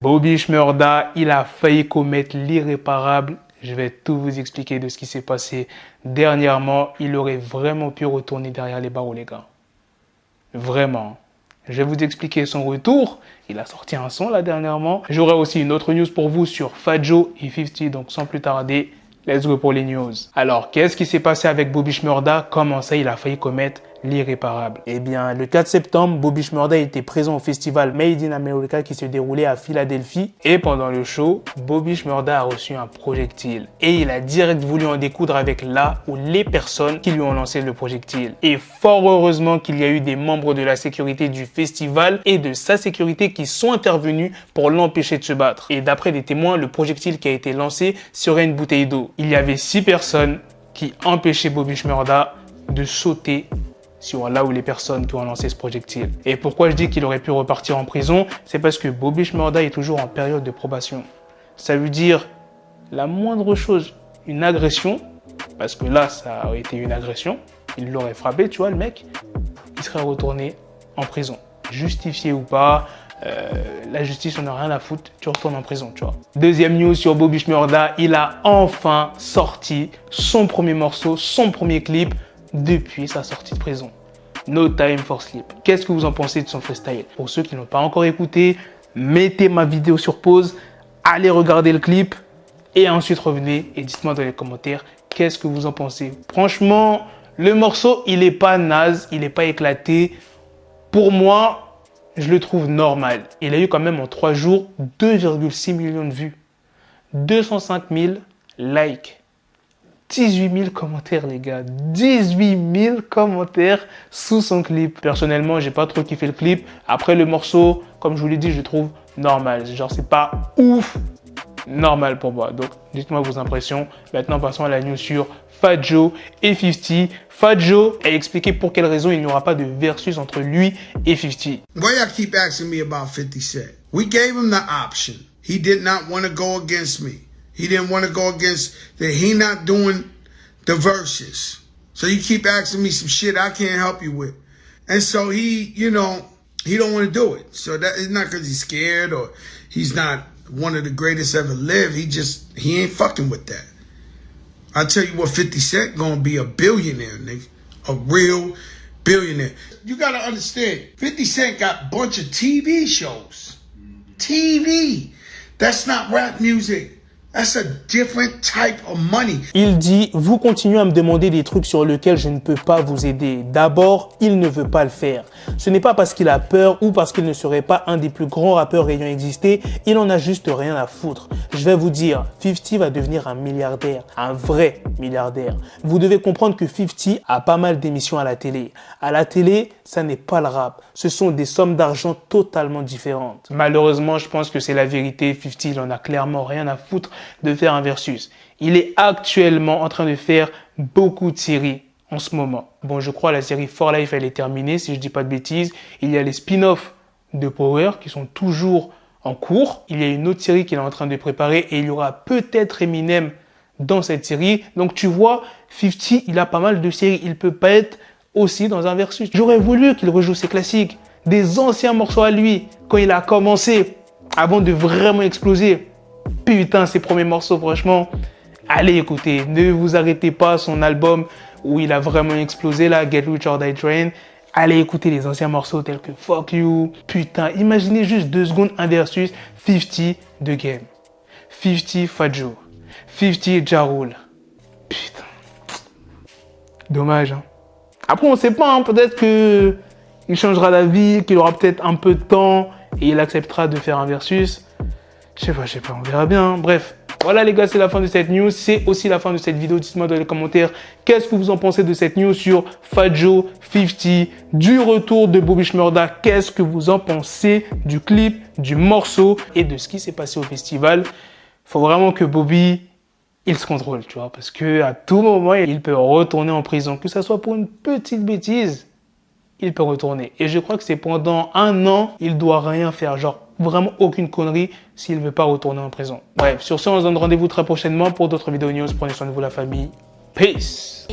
Bobby Shmurda, il a failli commettre l'irréparable. Je vais tout vous expliquer de ce qui s'est passé dernièrement. Il aurait vraiment pu retourner derrière les barreaux, les gars. Vraiment. Je vais vous expliquer son retour. Il a sorti un son là dernièrement. J'aurai aussi une autre news pour vous sur Fat Joe et 50. Donc sans plus tarder, let's go pour les news. Alors, qu'est-ce qui s'est passé avec Bobby Shmurda? Comment ça, il a failli commettre l'irréparable? Eh bien, le 4 septembre, Bobby Shmurda était présent au festival Made in America qui se déroulait à Philadelphie. Et pendant le show, Bobby Shmurda a reçu un projectile. Et il a direct voulu en découdre avec la ou les personnes qui lui ont lancé le projectile. Et fort heureusement qu'il y a eu des membres de la sécurité du festival et de sa sécurité qui sont intervenus pour l'empêcher de se battre. Et d'après des témoins, le projectile qui a été lancé serait une bouteille d'eau. Il y avait 6 personnes qui empêchaient Bobby Shmurda de sauter sur là où les personnes qui ont lancé ce projectile. Et pourquoi je dis qu'il aurait pu repartir en prison? C'est parce que Bobby Shmurda est toujours en période de probation. Ça veut dire la moindre chose, une agression, parce que là, ça aurait été une agression, il l'aurait frappé, tu vois, le mec, il serait retourné en prison. Justifié ou pas, la justice, on n'a rien à foutre, tu retournes en prison, tu vois. Deuxième news sur Bobby Shmurda, il a enfin sorti son premier morceau, son premier clip, depuis sa sortie de prison. No Time for Sleep. Qu'est-ce que vous en pensez de son freestyle? Pour ceux qui n'ont pas encore écouté, mettez ma vidéo sur pause, allez regarder le clip et ensuite revenez et dites-moi dans les commentaires qu'est-ce que vous en pensez. Franchement, le morceau, il n'est pas naze, il n'est pas éclaté. Pour moi, je le trouve normal. Il a eu quand même en 3 jours 2,6 millions de vues, 205 000 likes. 18 000 commentaires, les gars. 18 000 commentaires sous son clip. Personnellement, j'ai pas trop kiffé le clip. Après, le morceau, comme je vous l'ai dit, je le trouve normal. Genre, c'est pas ouf. Normal pour moi. Donc, dites-moi vos impressions. Maintenant, passons à la news sur Fat Joe et 50. Fat Joe a expliqué pour quelle raison il n'y aura pas de versus entre lui et 50. Why y'all keep asking me about 50 Cent? We gave him the option. He did not want to go against me. He didn't want to go against that. He not doing the verses. So you keep asking me some shit I can't help you with. And so he, you know, he don't want to do it. So that is not because he's scared or he's not one of the greatest ever lived. He ain't fucking with that. I tell you what, 50 Cent gonna be a billionaire, nigga. A real billionaire. You gotta understand, 50 Cent got a bunch of TV shows. TV. That's not rap music. That's a different type of money. Il dit, vous continuez à me demander des trucs sur lesquels je ne peux pas vous aider. D'abord, il ne veut pas le faire. Ce n'est pas parce qu'il a peur ou parce qu'il ne serait pas un des plus grands rappeurs ayant existé. Il en a juste rien à foutre. Je vais vous dire, 50 va devenir un milliardaire, un vrai milliardaire. Vous devez comprendre que 50 a pas mal d'émissions à la télé. À la télé, ça n'est pas le rap. Ce sont des sommes d'argent totalement différentes. Malheureusement, je pense que c'est la vérité. 50, il en a clairement rien à foutre de faire un versus. Il est actuellement en train de faire beaucoup de séries en ce moment. Bon, je crois la série For Life, elle est terminée, si je dis pas de bêtises. Il y a les spin-offs de Power qui sont toujours en cours. Il y a une autre série qu'il est en train de préparer et il y aura peut-être Eminem dans cette série. Donc tu vois, 50, il a pas mal de séries. Il peut pas être aussi dans un versus. J'aurais voulu qu'il rejoue ses classiques, des anciens morceaux à lui, quand il a commencé, avant de vraiment exploser. Putain, ses premiers morceaux, franchement, allez écouter. Ne vous arrêtez pas à son album où il a vraiment explosé, là, Get Rich or Die Trying. Allez écouter les anciens morceaux tels que Fuck You. Putain, imaginez juste 2 secondes un versus 50 de Game. 50 Fat Joe. 50 Ja Rule. Putain. Dommage, hein. Après, on sait pas, hein, peut-être que il changera d'avis, qu'il aura peut-être un peu de temps et il acceptera de faire un versus. Je sais pas, on verra bien. Bref, voilà les gars, c'est la fin de cette news. C'est aussi la fin de cette vidéo. Dites-moi dans les commentaires qu'est-ce que vous en pensez de cette news sur Fat Joe, 50, du retour de Bobby Shmurda. Qu'est-ce que vous en pensez du clip, du morceau et de ce qui s'est passé au festival. Faut vraiment que Bobby, il se contrôle, tu vois, parce que à tout moment, il peut retourner en prison. Que ça soit pour une petite bêtise, il peut retourner. Et je crois que c'est pendant 1 an, il doit rien faire, genre vraiment aucune connerie s'il ne veut pas retourner en prison. Bref, sur ce, on se donne rendez-vous très prochainement pour d'autres vidéos news. Prenez soin de vous, la famille. Peace.